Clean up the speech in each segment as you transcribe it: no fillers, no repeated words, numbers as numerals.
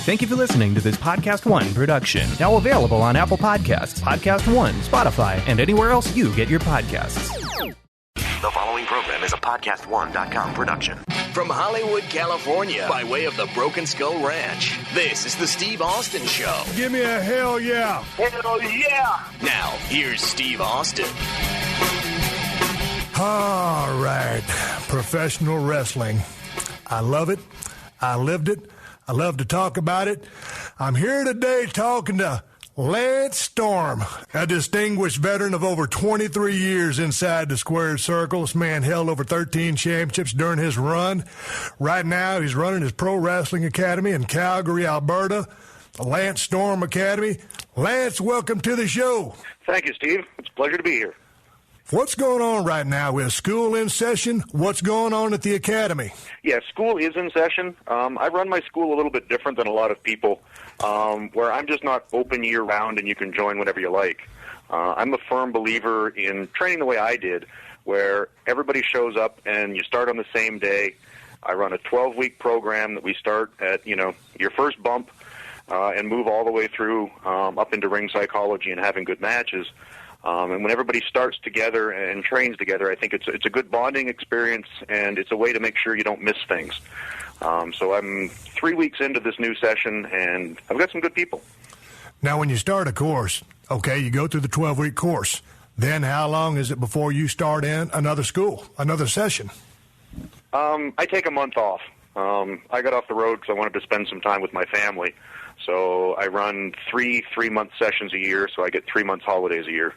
Thank you for listening to this PodcastOne production. Now available on Apple Podcasts, PodcastOne, Spotify, and anywhere else you get your podcasts. The following program is a PodcastOne.com production. From Hollywood, California, by way of the Broken Skull Ranch, this is the Steve Austin Show. Give me a hell yeah. Hell yeah. Now, here's Steve Austin. All right. Professional wrestling. I love it. I lived it. I love to talk about it. I'm here today talking to Lance Storm, a distinguished veteran of over 23 years inside the square circle. This man held over 13 championships during his run. Right now, he's running his pro wrestling academy in Calgary, Alberta, the Lance Storm Academy. Lance, welcome to the show. Thank you, Steve. It's a pleasure to be here. What's going on right now? With school in session? What's going on at the academy? Yeah, school is in session. I run my school a little bit different than a lot of people, where I'm just not open year-round and you can join whenever you like. I'm a firm believer in training the way I did, where everybody shows up and you start on the same day. I run a 12-week program that we start at, your first bump and move all the way through up into ring psychology and having good matches. And when everybody starts together and trains together, I think it's a good bonding experience, and it's a way to make sure you don't miss things. So I'm 3 weeks into this new session, and I've got some good people. Now, when you start a course, okay, you go through the 12-week course. Then how long is it before you start in another school, another session? I take a month off. I got off the road because I wanted to spend some time with my family. So I run three-month sessions a year, so I get 3 months holidays a year.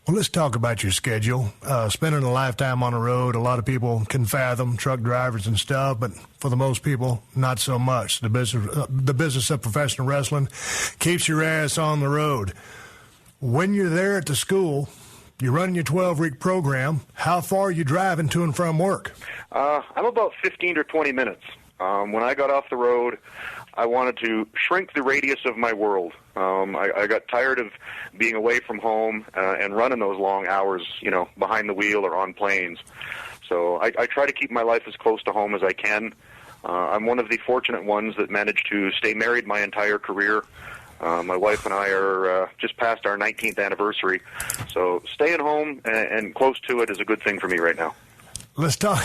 Well, let's talk about your schedule. Spending a lifetime on the road, a lot of people can fathom, truck drivers and stuff, but for the most people, not so much. The business of professional wrestling keeps your ass on the road. When you're there at the school, you're running your 12-week program. How far are you driving to and from work? I'm about 15 or 20 minutes. When I got off the road, I wanted to shrink the radius of my world. I got tired of being away from home and running those long hours, behind the wheel or on planes. So I try to keep my life as close to home as I can. I'm one of the fortunate ones that managed to stay married my entire career. My wife and I are just past our 19th anniversary. So staying home and close to it is a good thing for me right now. Let's talk,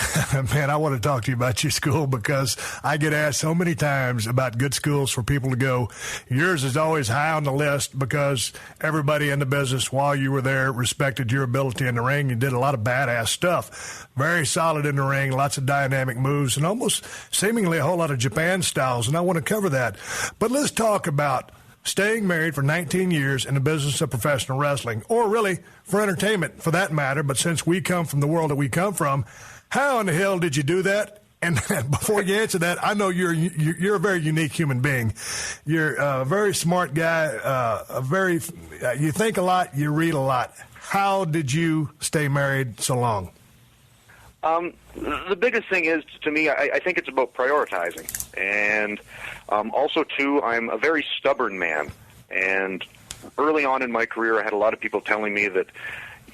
man, I want to talk to you about your school because I get asked so many times about good schools for people to go. Yours is always high on the list because everybody in the business while you were there respected your ability in the ring. You did a lot of badass stuff. Very solid in the ring, lots of dynamic moves, and almost seemingly a whole lot of Japan styles, and I want to cover that. But let's talk about staying married for 19 years in the business of professional wrestling, or really for entertainment for that matter. But since we come from the world that we come from, how in the hell did you do that? And before you answer that, I know you're a very unique human being. You're a very smart guy, you think a lot, you read a lot. How did you stay married so long? The biggest thing is, to me, I think it's about prioritizing. And also, too, I'm a very stubborn man. And early on in my career, I had a lot of people telling me that,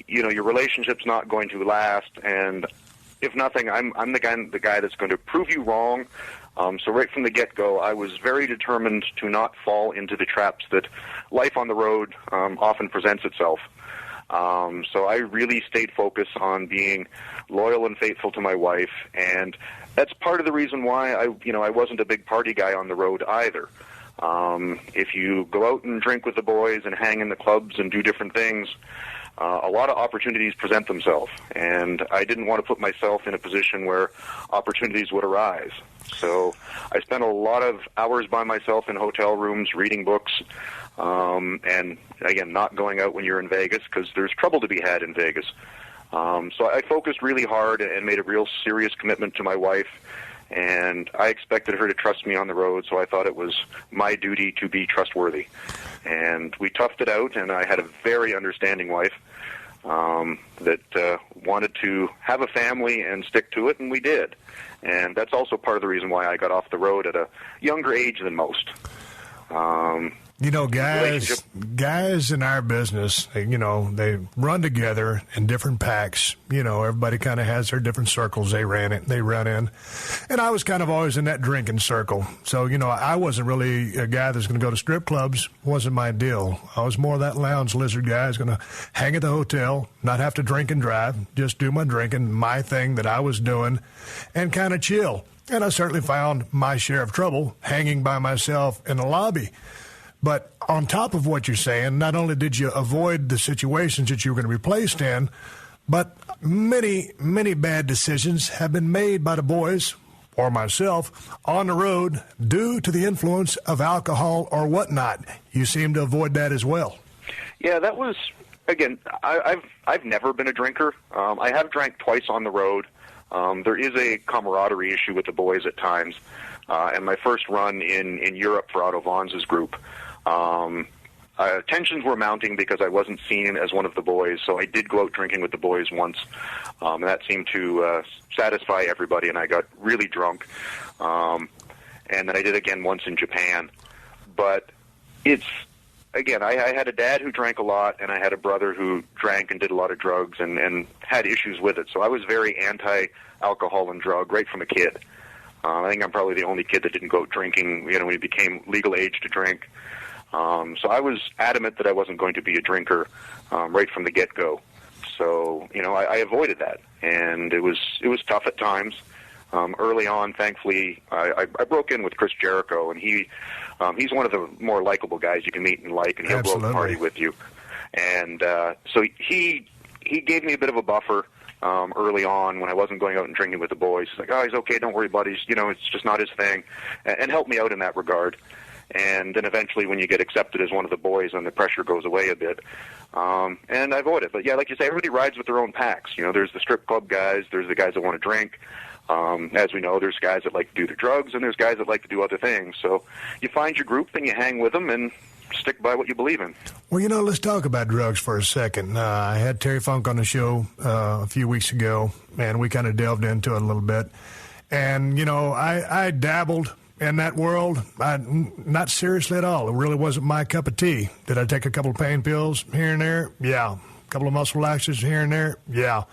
your relationship's not going to last. And if nothing, I'm the guy that's going to prove you wrong. So right from the get-go, I was very determined to not fall into the traps that life on the road often presents itself. So I really stayed focused on being loyal and faithful to my wife, and that's part of the reason why I wasn't a big party guy on the road either. If you go out and drink with the boys and hang in the clubs and do different things, a lot of opportunities present themselves, and I didn't want to put myself in a position where opportunities would arise. So I spent a lot of hours by myself in hotel rooms reading books, and again, not going out when you're in Vegas because there's trouble to be had in Vegas. So I focused really hard and made a real serious commitment to my wife, and I expected her to trust me on the road, so I thought it was my duty to be trustworthy. And we toughed it out, and I had a very understanding wife that wanted to have a family and stick to it, and we did. And that's also part of the reason why I got off the road at a younger age than most. You know, guys in our business, you know, they run together in different packs. You know, everybody kind of has their different circles they run in. And I was kind of always in that drinking circle. So, you know, I wasn't really a guy that's going to go to strip clubs. Wasn't my deal. I was more that lounge lizard guy. I was going to hang at the hotel, not have to drink and drive, just do my drinking, my thing that I was doing, and kind of chill. And I certainly found my share of trouble hanging by myself in the lobby. But on top of what you're saying, not only did you avoid the situations that you were going to be placed in, but many, many bad decisions have been made by the boys or myself on the road due to the influence of alcohol or whatnot. You seem to avoid that as well. Yeah, that was, again, I've never been a drinker. I have drank twice on the road. There is a camaraderie issue with the boys at times. And my first run in Europe for Otto Vaughn's group, tensions were mounting because I wasn't seen as one of the boys, so I did go out drinking with the boys once, and that seemed to satisfy everybody, and I got really drunk. And then I did again once in Japan. But it's, again, I had a dad who drank a lot, and I had a brother who drank and did a lot of drugs and had issues with it, so I was very anti-alcohol and drug right from a kid. I think I'm probably the only kid that didn't go out drinking, you know, when he became legal age to drink. So I was adamant that I wasn't going to be a drinker right from the get-go. So, you know, I avoided that, and it was tough at times. Early on, thankfully, I broke in with Chris Jericho, and he's one of the more likable guys you can meet and like, and he'll go out and party with you. And so he gave me a bit of a buffer. Early on when I wasn't going out and drinking with the boys. He's like, oh, he's okay, don't worry, buddy. You know, it's just not his thing. And helped me out in that regard. And then eventually when you get accepted as one of the boys, then the pressure goes away a bit. And I avoid it. But, yeah, like you say, everybody rides with their own packs. You know, there's the strip club guys, there's the guys that want to drink. As we know, there's guys that like to do the drugs, and there's guys that like to do other things. So you find your group, and you hang with them, and stick by what you believe in. Well, you know, let's talk about drugs for a second. I had Terry Funk on the show a few weeks ago, and we kind of delved into it a little bit. And, you know, I dabbled in that world, not seriously at all. It really wasn't my cup of tea. Did I take a couple of pain pills here and there? Yeah. A couple of muscle laxatives here and there? Yeah.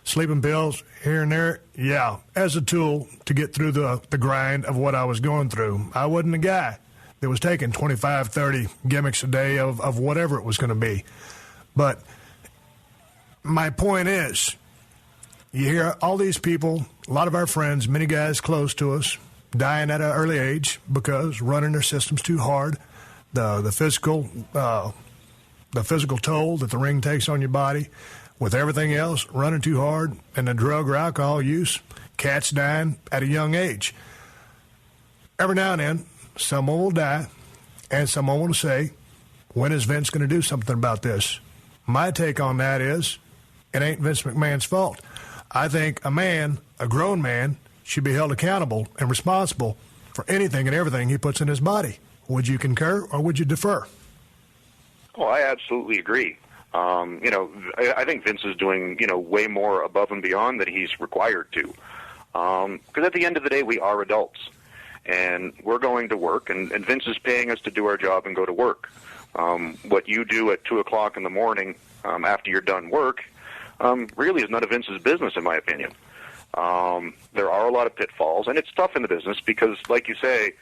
Sleeping pills here and there? Yeah. As a tool to get through the grind of what I was going through. I wasn't a guy that was taking 25, 30 gimmicks a day of whatever it was going to be. But my point is, you hear all these people, a lot of our friends, many guys close to us, dying at an early age because running their systems too hard, the physical toll that the ring takes on your body, with everything else, running too hard, and the drug or alcohol use, cats dying at a young age. Every now and then, someone will die, and someone will say, when is Vince going to do something about this? My take on that is, it ain't Vince McMahon's fault. I think a man, a grown man, should be held accountable and responsible for anything and everything he puts in his body. Would you concur, or would you defer? Oh, I absolutely agree. You know, I think Vince is doing, you know, way more above and beyond than he's required to. Because at the end of the day, we are adults. And we're going to work, and Vince is paying us to do our job and go to work. What you do at 2 o'clock in the morning after you're done work really is none of Vince's business, in my opinion. There are a lot of pitfalls, and it's tough in the business because, like you say,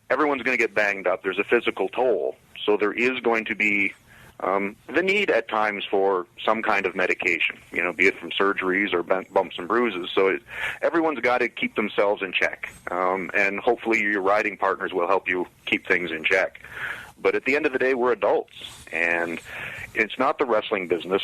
everyone's going to get banged up. There's a physical toll. So there is going to be the need at times for some kind of medication, you know, be it from surgeries or bumps and bruises. So everyone's got to keep themselves in check, and hopefully your riding partners will help you keep things in check. But at the end of the day, we're adults, and it's not the wrestling business.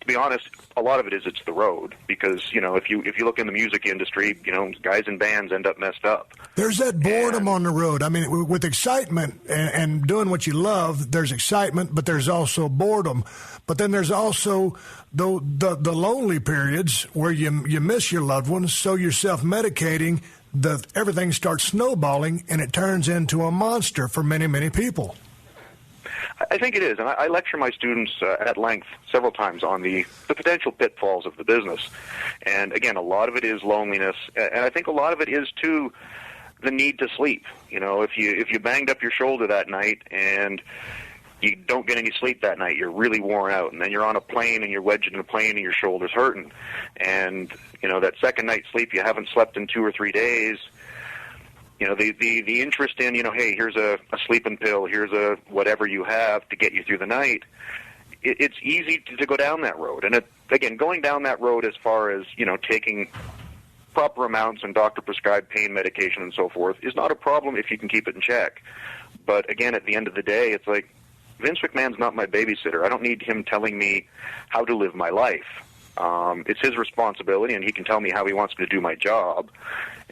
To be honest, a lot of it's the road, because, you know, if you look in the music industry, you know, guys in bands end up messed up. There's that boredom on the road. I mean, with excitement and doing what you love, there's excitement, but there's also boredom. But then there's also the lonely periods where you miss your loved ones, so you're self-medicating. Everything starts snowballing, and it turns into a monster for many, many people. I think it is, and I lecture my students at length several times on the potential pitfalls of the business. And again, a lot of it is loneliness, and I think a lot of it is, too, the need to sleep. If you banged up your shoulder that night and you don't get any sleep that night, you're really worn out, and then you're on a plane and you're wedged in a plane and your shoulder's hurting, and that second night's sleep you haven't slept in 2 or 3 days. The interest in hey, here's a sleeping pill, here's a whatever you have to get you through the night. It's easy to go down that road, and again, going down that road as far as taking proper amounts and doctor-prescribed pain medication and so forth is not a problem if you can keep it in check. But again, at the end of the day, it's like, Vince McMahon's not my babysitter. I don't need him telling me how to live my life. It's his responsibility, and he can tell me how he wants me to do my job.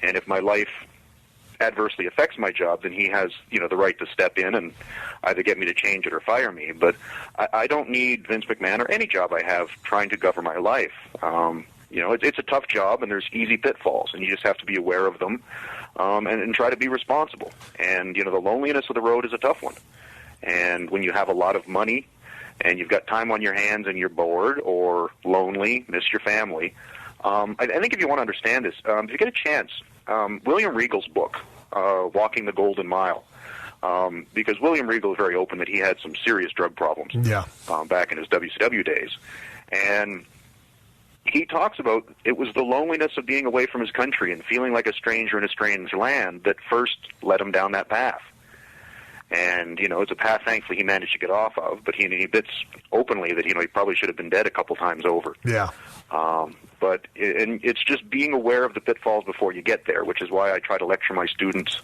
And if my life adversely affects my job, then he has, the right to step in and either get me to change it or fire me. But I don't need Vince McMahon or any job I have trying to govern my life. It's a tough job, and there's easy pitfalls, and you just have to be aware of them and try to be responsible. And, the loneliness of the road is a tough one. And when you have a lot of money and you've got time on your hands and you're bored or lonely, miss your family, I think if you want to understand this, if you get a chance, William Regal's book, Walking the Golden Mile, because William Regal is very open that he had some serious drug problems back in his WCW days. And he talks about it was the loneliness of being away from his country and feeling like a stranger in a strange land that first led him down that path. And, it's a path, thankfully, he managed to get off of, but he admits openly that, he probably should have been dead a couple times over. Yeah. But it's just being aware of the pitfalls before you get there, which is why I try to lecture my students.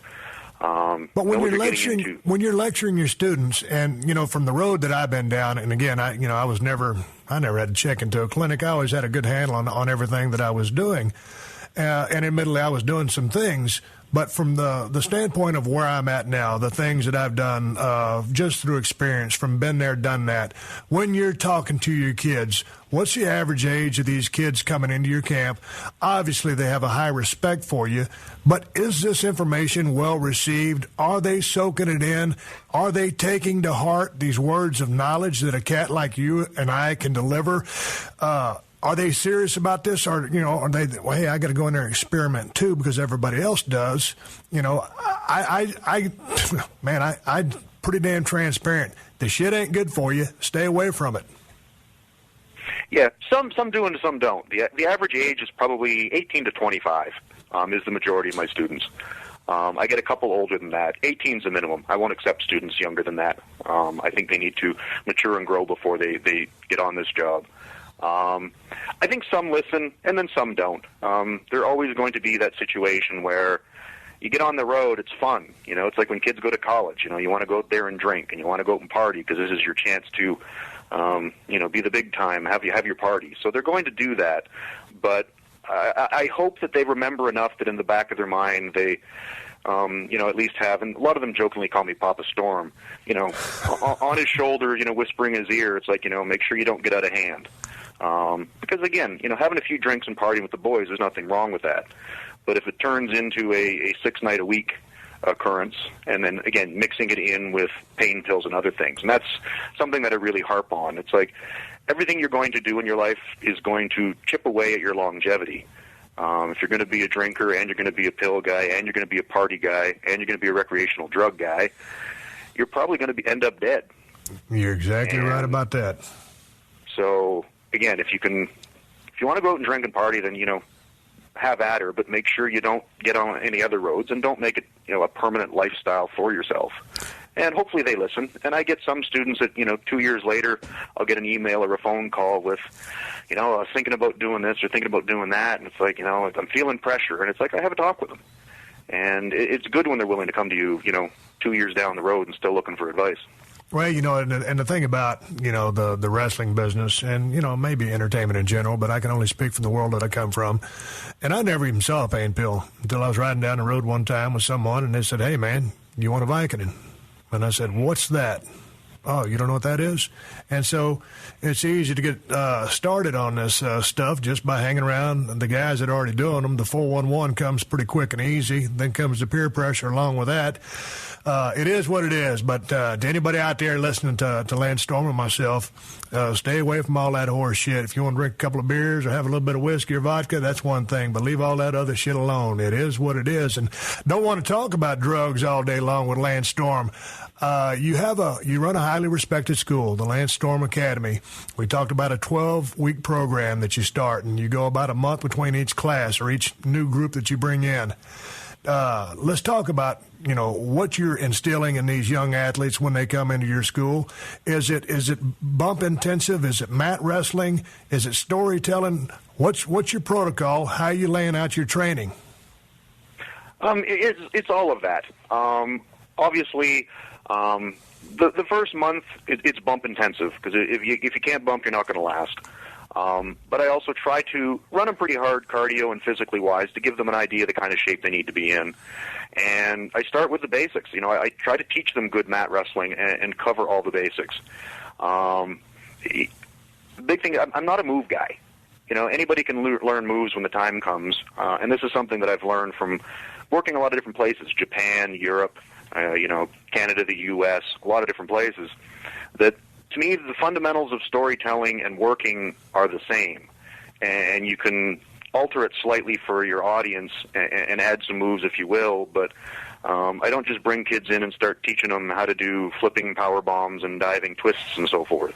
But when you're lecturing your students, and, from the road that I've been down, and again, I never had to check into a clinic. I always had a good handle on everything that I was doing. And admittedly, I was doing some things. But from the standpoint of where I'm at now, the things that I've done just through experience, from been there, done that, when you're talking to your kids, what's the average age of these kids coming into your camp? Obviously, they have a high respect for you, but is this information well received? Are they soaking it in? Are they taking to heart these words of knowledge that a cat like you and I can deliver? Are they serious about this, or are they? Well, hey, I got to go in there and experiment too because everybody else does. I'm pretty damn transparent. The shit ain't good for you. Stay away from it. Yeah, some do and some don't. The average age is probably 18 to 25. Is the majority of my students. I get a couple older than that. 18 is the minimum. I won't accept students younger than that. I think they need to mature and grow before they get on this job. I think some listen and then some don't. There always going to be that situation where you get on the road, it's fun. It's like when kids go to college. You want to go out there and drink, and you want to go out and party because this is your chance to, be the big time, have your party. So they're going to do that. But I hope that they remember enough that in the back of their mind they, at least have, and a lot of them jokingly call me Papa Storm, on his shoulder, whispering in his ear, it's like, make sure you don't get out of hand. Because again, having a few drinks and partying with the boys, there's nothing wrong with that. But if it turns into a 6-night-a-week occurrence, and then again mixing it in with pain pills and other things, and that's something that I really harp on. It's like everything you're going to do in your life is going to chip away at your longevity. If you're going to be a drinker, and you're going to be a pill guy, and you're going to be a party guy, and you're going to be a recreational drug guy, you're probably going to end up dead. You're exactly right about that. So again, if you want to go out and drink and party, then have at her, but make sure you don't get on any other roads and don't make it a permanent lifestyle for yourself. And hopefully they listen. And I get some students that 2 years later, I'll get an email or a phone call with, I was thinking about doing this or thinking about doing that, and it's like, I'm feeling pressure, and it's like I have a talk with them. And it's good when they're willing to come to you, 2 years down the road and still looking for advice. Well, and the thing about, the wrestling business and, maybe entertainment in general, but I can only speak from the world that I come from. And I never even saw a pain pill until I was riding down the road one time with someone, and they said, hey, man, you want a Vicodin? And I said, what's that? Oh, you don't know what that is? And so it's easy to get started on this stuff just by hanging around the guys that are already doing them. The 411 comes pretty quick and easy. Then comes the peer pressure along with that. It is what it is, but to anybody out there listening to Lance Storm and myself, stay away from all that horse shit. If you want to drink a couple of beers or have a little bit of whiskey or vodka, that's one thing, but leave all that other shit alone. It is what it is, and don't want to talk about drugs all day long with Lance Storm. You run a highly respected school, the Lance Storm Academy. We talked about a 12-week program that you start, and you go about a month between each class or each new group that you bring in. Let's talk about, what you're instilling in these young athletes when they come into your school. Is it bump intensive? Is it mat wrestling? Is it storytelling? What's your protocol? How are you laying out your training? It's all of that. Obviously, the first month it's bump intensive because if you can't bump, you're not going to last. But I also try to run them pretty hard cardio and physically wise to give them an idea of the kind of shape they need to be in. And I start with the basics. I try to teach them good mat wrestling and cover all the basics. The big thing, I'm not a move guy. Anybody can learn moves when the time comes. And this is something that I've learned from working a lot of different places, Japan, Europe, Canada, the U.S., a lot of different places, that to me, the fundamentals of storytelling and working are the same, and you can alter it slightly for your audience and add some moves, if you will, but I don't just bring kids in and start teaching them how to do flipping power bombs and diving twists and so forth.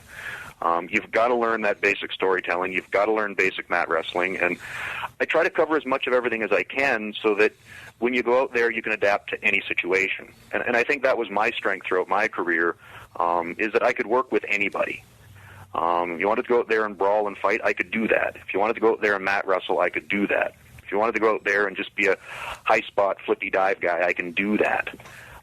You've got to learn that basic storytelling. You've got to learn basic mat wrestling, and I try to cover as much of everything as I can so that when you go out there, you can adapt to any situation. And I think that was my strength throughout my career, is that I could work with anybody. If you wanted to go out there and brawl and fight, I could do that. If you wanted to go out there and mat wrestle, I could do that. If you wanted to go out there and just be a high spot flippy dive guy, I can do that.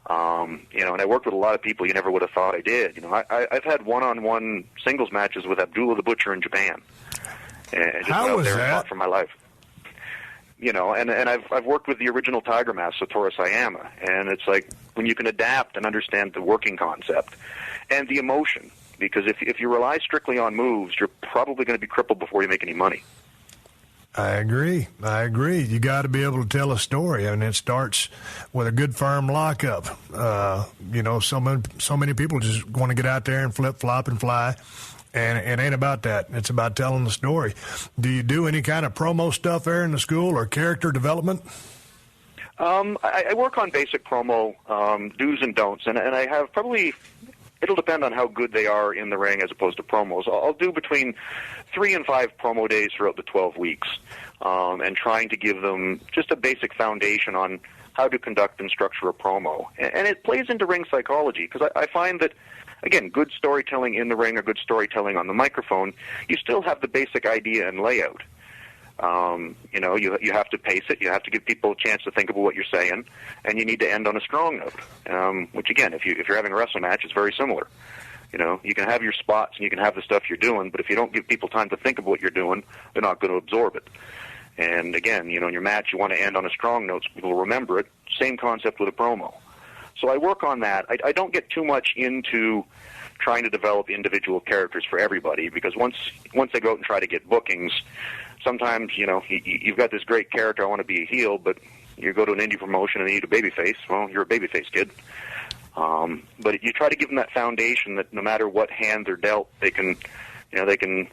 And I worked with a lot of people you never would have thought I did. I've had one-on-one singles matches with Abdullah the Butcher in Japan. And just How went out was there and that? fought for my life. And I've worked with the original Tiger Mask, Satoru Sayama, and it's like when you can adapt and understand the working concept and the emotion, because if you rely strictly on moves, you're probably going to be crippled before you make any money. I agree. You got to be able to tell a story, and it starts with a good firm lockup. So many people just want to get out there and flip, flop, and fly. And it ain't about that. It's about telling the story. Do you do any kind of promo stuff there in the school or character development? I work on basic promo do's and don'ts, and I have probably, it'll depend on how good they are in the ring as opposed to promos. I'll do between 3 and 5 promo days throughout the 12 weeks, and trying to give them just a basic foundation on how to conduct and structure a promo. And it plays into ring psychology, because I find that, again, good storytelling in the ring or good storytelling on the microphone, you still have the basic idea and layout. You have to pace it. You have to give people a chance to think about what you're saying, and you need to end on a strong note. Which, again, if you're having a wrestling match, it's very similar. You can have your spots and you can have the stuff you're doing, but if you don't give people time to think about what you're doing, they're not going to absorb it. And again, in your match, you want to end on a strong note so people will remember it. Same concept with a promo. So I work on that. I don't get too much into trying to develop individual characters for everybody, because once they go out and try to get bookings, sometimes, you've got this great character, I want to be a heel, but you go to an indie promotion and you need a babyface. Well, you're a babyface kid. But you try to give them that foundation that no matter what hand they're dealt, they can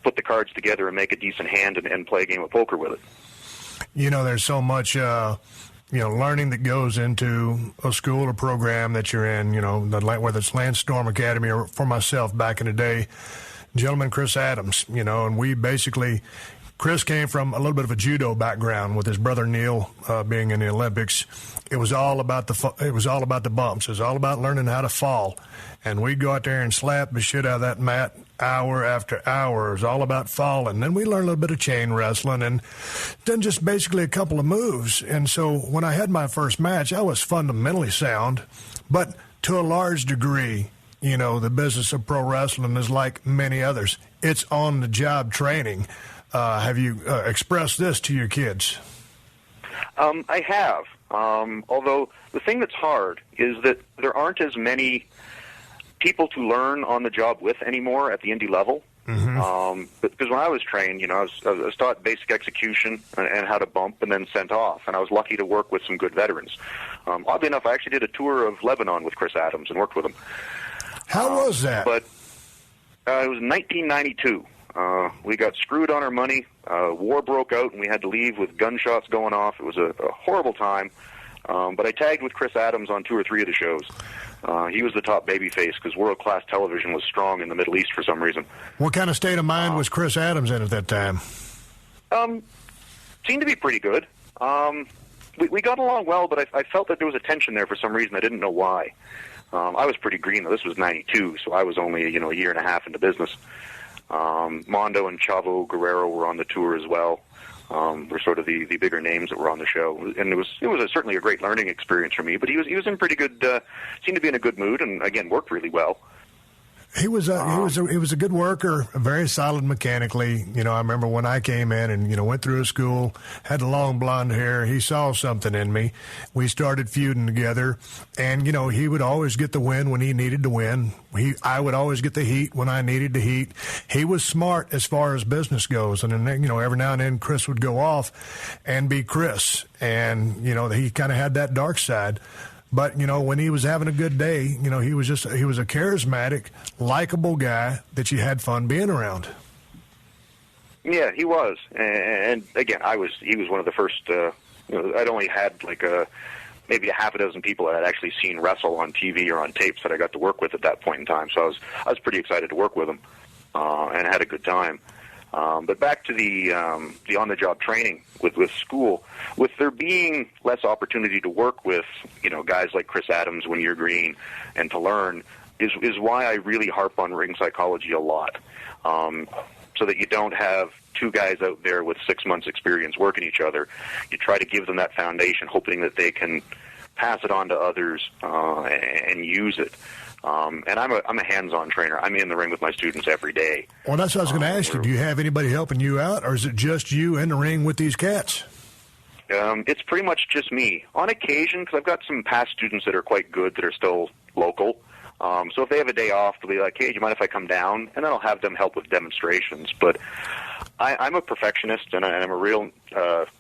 put the cards together and make a decent hand and play a game of poker with it. There's so much, learning that goes into a school or program that you're in, whether it's Lance Storm Academy or for myself back in the day, gentleman Chris Adams, and we basically, Chris came from a little bit of a judo background with his brother Neil being in the Olympics. It was all about the bumps. It was all about learning how to fall. And we'd go out there and slap the shit out of that mat hour after hour. It was all about falling. Then we learned a little bit of chain wrestling and then just basically a couple of moves. And so when I had my first match, I was fundamentally sound. But to a large degree, the business of pro wrestling is like many others. It's on-the-job training. Have you expressed this to your kids? I have. Although the thing that's hard is that there aren't as many people to learn on the job with anymore at the indie level. Because when I was trained, I was taught basic execution and how to bump and then sent off. And I was lucky to work with some good veterans. Oddly enough, I actually did a tour of Lebanon with Chris Adams and worked with him. How was that? But it was 1992. We got screwed on our money. War broke out, and we had to leave with gunshots going off. It was a horrible time. But I tagged with Chris Adams on 2 or 3 of the shows. He was the top babyface because world-class television was strong in the Middle East for some reason. What kind of state of mind was Chris Adams in at that time? Seemed to be pretty good. We got along well, but I felt that there was a tension there for some reason. I didn't know why. I was pretty green, though. This was 92, so I was only, a year and a half into business. Mondo and Chavo Guerrero were on the tour as well. Were sort of the bigger names that were on the show, and it was certainly a great learning experience for me. But he was in pretty good, seemed to be in a good mood, and again worked really well. He was a good worker, very solid mechanically. I remember when I came in and went through a school, had long blonde hair. He saw something in me. We started feuding together, and he would always get the win when he needed to win. I would always get the heat when I needed the heat. He was smart as far as business goes, and then every now and then Chris would go off and be Chris, and he kind of had that dark side. But, when he was having a good day, he was a charismatic, likable guy that you had fun being around. Yeah, he was. And again, he was one of the first, I'd only had maybe a half a dozen people that I'd actually seen wrestle on TV or on tapes that I got to work with at that point in time. So I was pretty excited to work with him, and I had a good time. But back to the on-the-job training with school, with there being less opportunity to work with, guys like Chris Adams when you're green and to learn is why I really harp on ring psychology a lot, so that you don't have 2 guys out there with 6 months experience working each other. You try to give them that foundation, hoping that they can pass it on to others and use it. And I'm a hands-on trainer. I'm in the ring with my students every day. Well, that's what I was going to ask you. Do you have anybody helping you out, or is it just you in the ring with these cats? It's pretty much just me. On occasion, because I've got some past students that are quite good that are still local. So if they have a day off, they'll be like, hey, do you mind if I come down? And then I'll have them help with demonstrations. But I'm a perfectionist, and I'm a real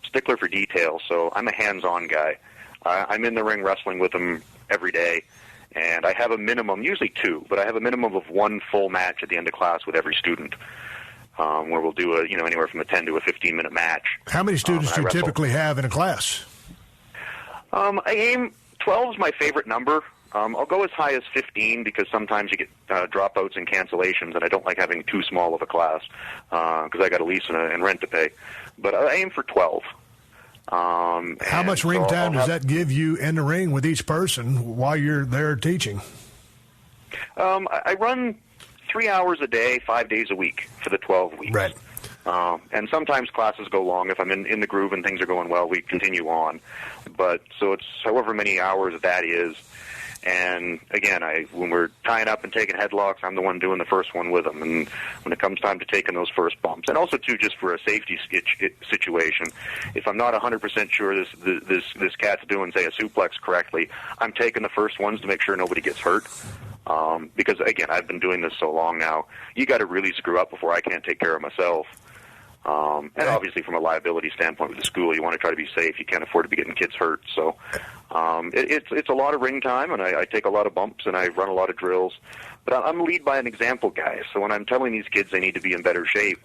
stickler for detail, so I'm a hands-on guy. I'm in the ring wrestling with them every day. And I have a minimum, usually 2, but I have a minimum of 1 full match at the end of class with every student, where we'll do anywhere from a 10 to a 15-minute match. How many students do you typically have in a class? I aim 12 is my favorite number. I'll go as high as 15 because sometimes you get dropouts and cancellations, and I don't like having too small of a class because I got a lease and rent to pay. But I aim for 12. How much ring time does that give you in the ring with each person while you're there teaching? I run 3 hours a day, 5 days a week for the 12 weeks. Right. And sometimes classes go long. If I'm in the groove and things are going well, we continue on. But so it's however many hours that is. And again, when we're tying up and taking headlocks, I'm the one doing the first one with them. And when it comes time to taking those first bumps, and also too, just for a safety situation, if I'm not 100% sure this cat's doing, say, a suplex correctly, I'm taking the first ones to make sure nobody gets hurt. Because again, I've been doing this so long now, you got to really screw up before I can't take care of myself. And obviously, from a liability standpoint with the school, you want to try to be safe. You can't afford to be getting kids hurt. So it's a lot of ring time, and I take a lot of bumps, and I run a lot of drills. But I'm lead by an example guy. So when I'm telling these kids they need to be in better shape,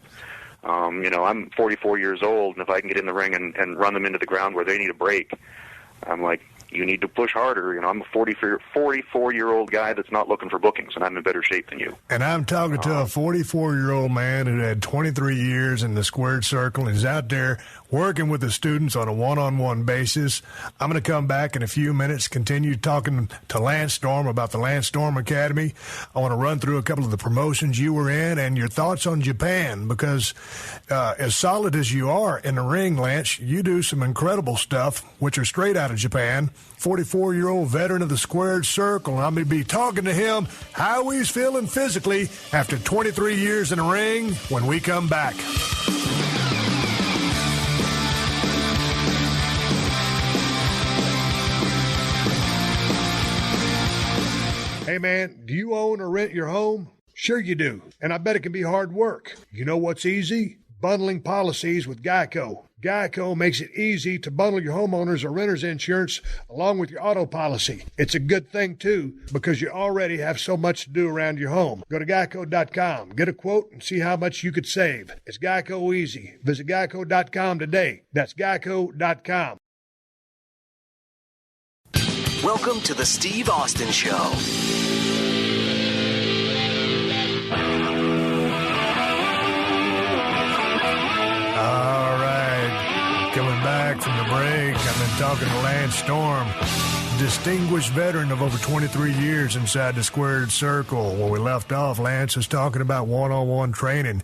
I'm 44 years old, and if I can get in the ring and run them into the ground where they need a break, I'm like, you need to push harder. I'm a 44-year-old guy that's not looking for bookings, and I'm in better shape than you. And I'm talking to a 44-year-old man who had 23 years in the squared circle and is out there working with the students on a one-on-one basis. I'm going to come back in a few minutes, continue talking to Lance Storm about the Lance Storm Academy. I want to run through a couple of the promotions you were in and your thoughts on Japan, because as solid as you are in the ring, Lance, you do some incredible stuff, which are straight out of Japan. 44-year-old veteran of the squared circle. I'm going to be talking to him how he's feeling physically after 23 years in the ring when we come back. Hey, man, do you own or rent your home? Sure you do, and I bet it can be hard work. You know what's easy? Bundling policies with Geico. Geico makes it easy to bundle your homeowners or renters insurance along with your auto policy. It's a good thing, too, because you already have so much to do around your home. Go to geico.com, get a quote, and see how much you could save. It's Geico easy. Visit geico.com today. That's geico.com. Welcome to the Steve Austin Show. All right, coming back from the break, I've been talking to Lance Storm, distinguished veteran of over 23 years inside the squared circle. When we left off, Lance was talking about one-on-one training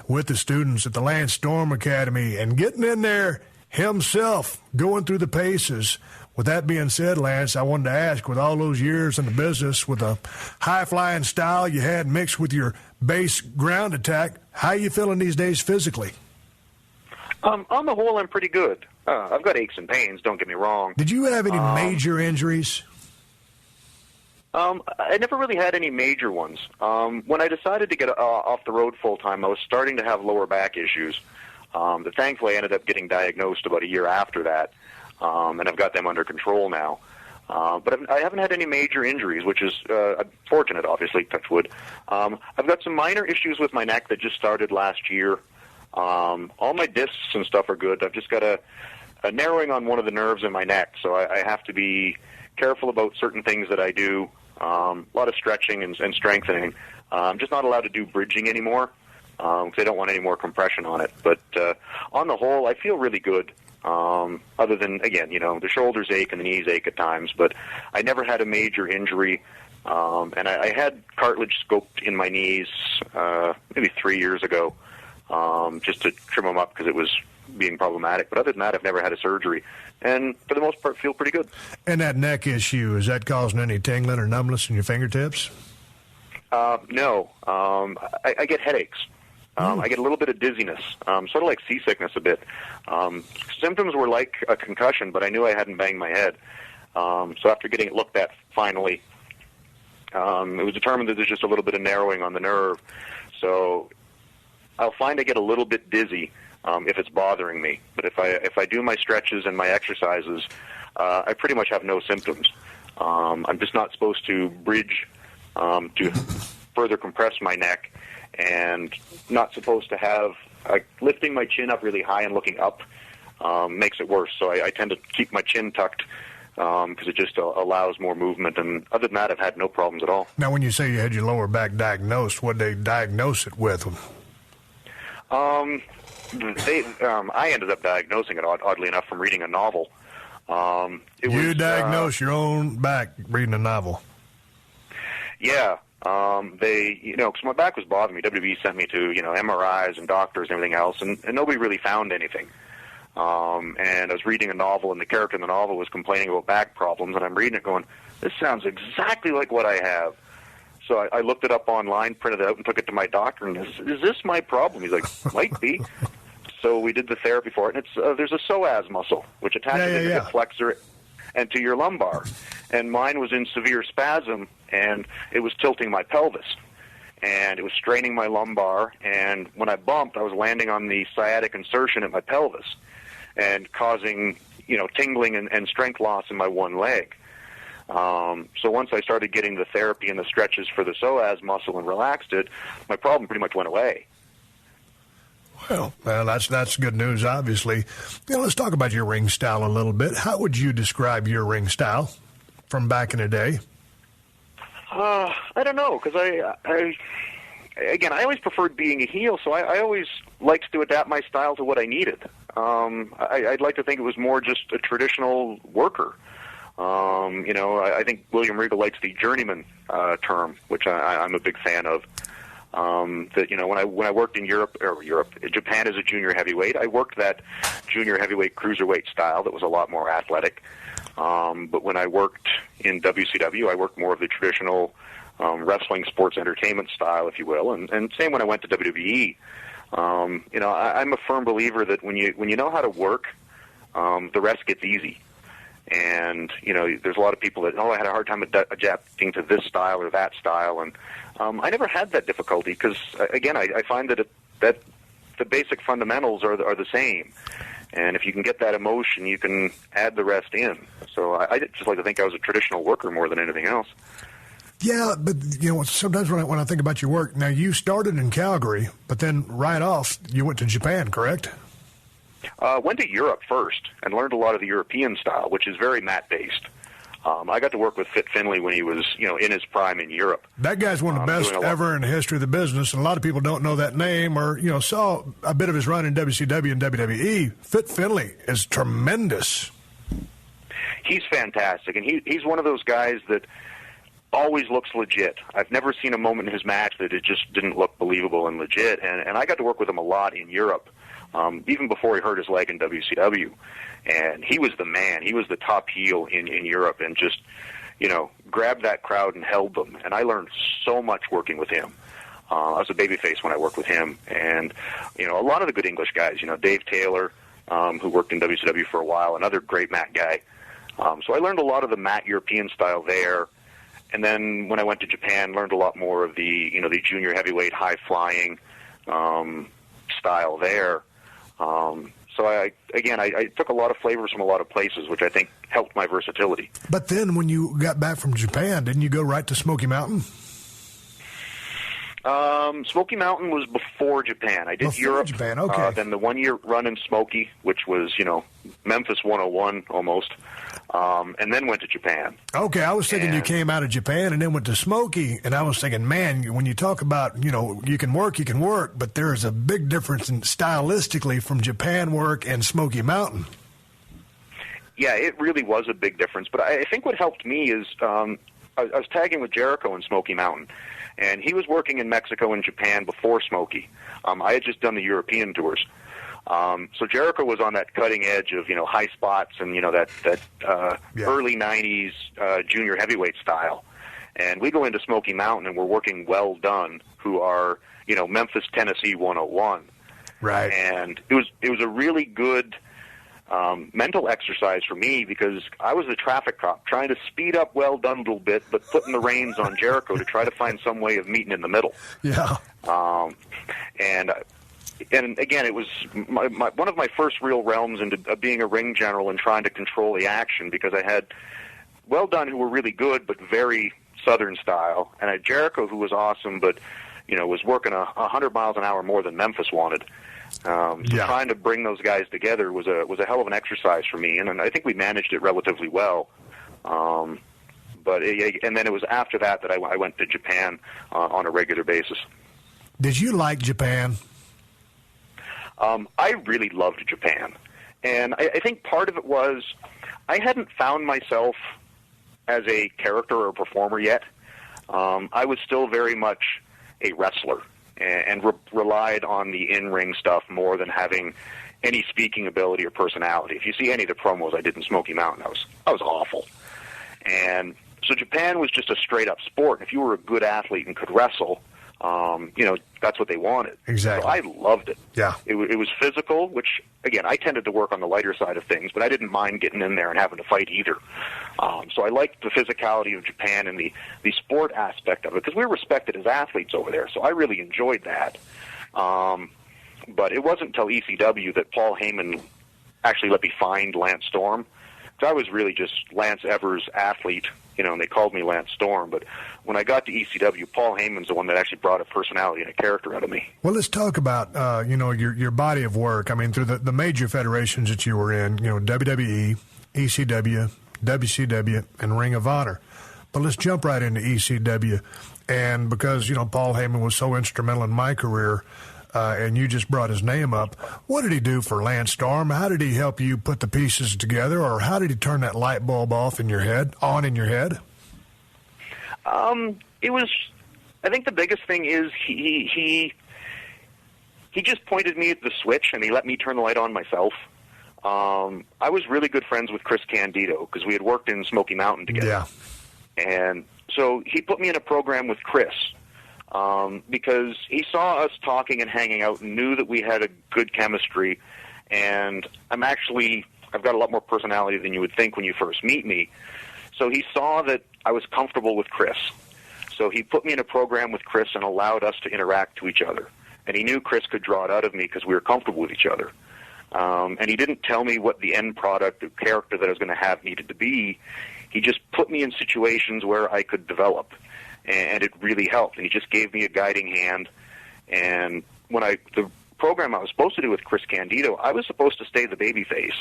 with the students at the Lance Storm Academy and getting in there himself, going through the paces. With that being said, Lance, I wanted to ask, with all those years in the business, with a high-flying style you had mixed with your base ground attack, how are you feeling these days physically? On the whole, I'm pretty good. I've got aches and pains, don't get me wrong. Did you have any major injuries? I never really had any major ones. When I decided to get off the road full-time, I was starting to have lower back issues. That thankfully I ended up getting diagnosed about a year after that, and I've got them under control now. But I haven't had any major injuries, which is fortunate, obviously, touch wood. I've got some minor issues with my neck that just started last year. All my discs and stuff are good. I've just got a narrowing on one of the nerves in my neck, so I have to be careful about certain things that I do. A lot of stretching and strengthening. I'm just not allowed to do bridging anymore because I don't want any more compression on it. But on the whole, I feel really good. Other than, again, the shoulders ache and the knees ache at times, but I never had a major injury. And I had cartilage scoped in my knees maybe 3 years ago. Just to trim them up because it was being problematic. But other than that, I've never had a surgery. And for the most part, feel pretty good. And that neck issue, is that causing any tingling or numbness in your fingertips? No. I get headaches. I get a little bit of dizziness, sort of like seasickness a bit. Symptoms were like a concussion, but I knew I hadn't banged my head. So after getting it looked at finally, it was determined that there's just a little bit of narrowing on the nerve. So I'll find I get a little bit dizzy if it's bothering me. But if I do my stretches and my exercises, I pretty much have no symptoms. I'm just not supposed to bridge to further compress my neck, and not supposed to have lifting my chin up really high and looking up makes it worse. So I tend to keep my chin tucked because it just allows more movement. And other than that, I've had no problems at all. Now, when you say you had your lower back diagnosed, what did they diagnose it with? I ended up diagnosing it, oddly enough, from reading a novel. You diagnosed your own back reading a novel? Yeah. Because my back was bothering me. WWE sent me to, MRIs and doctors and everything else, and nobody really found anything. And I was reading a novel, and the character in the novel was complaining about back problems, and I'm reading it going, this sounds exactly like what I have. So I looked it up online, printed it out, and took it to my doctor, and is this my problem? He's like, might be. So we did the therapy for it, and it's there's a psoas muscle, which attaches to the hip flexor and to your lumbar. And mine was in severe spasm, and it was tilting my pelvis. And it was straining my lumbar, and when I bumped, I was landing on the sciatic insertion at my pelvis and causing, tingling and strength loss in my one leg. So once I started getting the therapy and the stretches for the psoas muscle and relaxed it, my problem pretty much went away. Well, that's good news, obviously. Let's talk about your ring style a little bit. How would you describe your ring style from back in the day? I don't know, because I always preferred being a heel, so I always liked to adapt my style to what I needed. I'd like to think it was more just a traditional worker. I think William Regal likes the journeyman term, which I'm a big fan of. When I worked in Japan as a junior heavyweight, I worked that junior heavyweight cruiserweight style that was a lot more athletic. But when I worked in WCW, I worked more of the traditional wrestling sports entertainment style, if you will. And same when I went to WWE. I'm a firm believer that when you know how to work, the rest gets easy. And, there's a lot of people that, I had a hard time adapting to this style or that style. And I never had that difficulty because, again, I find that the basic fundamentals are the same. And if you can get that emotion, you can add the rest in. So I just like to think I was a traditional worker more than anything else. Yeah, but, sometimes when I think about your work, now you started in Calgary, but then right off you went to Japan, correct? Went to Europe first and learned a lot of the European style, which is very mat-based. I got to work with Fit Finlay when he was, in his prime in Europe. That guy's one of the best ever in the history of the business, and a lot of people don't know that name or, saw a bit of his run in WCW and WWE. Fit Finlay is tremendous. He's fantastic, and he's one of those guys that always looks legit. I've never seen a moment in his match that it just didn't look believable and legit, and I got to work with him a lot in Europe, even before he hurt his leg in WCW. And he was the man. He was the top heel in Europe and just, grabbed that crowd and held them. And I learned so much working with him. I was a babyface when I worked with him. And, a lot of the good English guys, Dave Taylor, who worked in WCW for a while, another great mat guy. So I learned a lot of the mat European style there. And then when I went to Japan, learned a lot more of the, the junior heavyweight high flying style there. So I took a lot of flavors from a lot of places, which I think helped my versatility. But then when you got back from Japan, didn't you go right to Smoky Mountain? Smoky Mountain was before Japan. I did Europe. Japan, okay. Then the 1 year run in Smoky, which was, Memphis 101 almost, and then went to Japan. Okay, I was thinking you came out of Japan and then went to Smoky, and I was thinking, man, when you talk about, you can work, but there is a big difference in stylistically from Japan work and Smoky Mountain. Yeah, it really was a big difference, but I think what helped me is I was tagging with Jericho in Smoky Mountain, and he was working in Mexico and Japan before Smoky. I had just done the European tours. So Jericho was on that cutting edge of, high spots and, that early 90s junior heavyweight style. And we go into Smoky Mountain and we're working Well Done, who are, Memphis, Tennessee 101. Right. And it was a really good mental exercise for me because I was the traffic cop trying to speed up Well Done a little bit, but putting the reins on Jericho to try to find some way of meeting in the middle. Yeah. And again, it was one of my first real realms into being a ring general and trying to control the action because I had Well Done who were really good but very Southern style, and I had Jericho who was awesome but was working 100 miles an hour more than Memphis wanted. Trying to bring those guys together was a hell of an exercise for me, and I think we managed it relatively well. And then it was after that I went to Japan on a regular basis. Did you like Japan? I really loved Japan, and I think part of it was I hadn't found myself as a character or a performer yet. I was still very much a wrestler and relied on the in-ring stuff more than having any speaking ability or personality. If you see any of the promos I did in Smoky Mountain, I was awful. And so Japan was just a straight-up sport. If you were a good athlete and could wrestle, that's what they wanted. Exactly. So I loved it. Yeah. It was physical, which, again, I tended to work on the lighter side of things, but I didn't mind getting in there and having to fight either. So I liked the physicality of Japan and the sport aspect of it, because we were respected as athletes over there, so I really enjoyed that. But it wasn't until ECW that Paul Heyman actually let me find Lance Storm. Because I was really just Lance Evers' athlete, and they called me Lance Storm. But when I got to ECW, Paul Heyman's the one that actually brought a personality and a character out of me. Well, let's talk about, your body of work. I mean, through the major federations that you were in, WWE, ECW, WCW, and Ring of Honor. But let's jump right into ECW. And because, Paul Heyman was so instrumental in my career, and you just brought his name up, what did he do for Lance Storm? How did he help you put the pieces together, or how did he turn that light bulb on in your head? It was, I think the biggest thing is he just pointed me at the switch and he let me turn the light on myself. I was really good friends with Chris Candido because we had worked in Smoky Mountain together. Yeah. And so he put me in a program with Chris. Because he saw us talking and hanging out and knew that we had a good chemistry, and I'm actually I've got a lot more personality than you would think when you first meet me. So he saw that I was comfortable with Chris. So he put me in a program with Chris and allowed us to interact to each other. And he knew Chris could draw it out of me because we were comfortable with each other. And he didn't tell me what the end product, the character that I was going to have needed to be. He just put me in situations where I could develop, and it really helped. And he just gave me a guiding hand. And when the program I was supposed to do with Chris Candido, I was supposed to stay the babyface.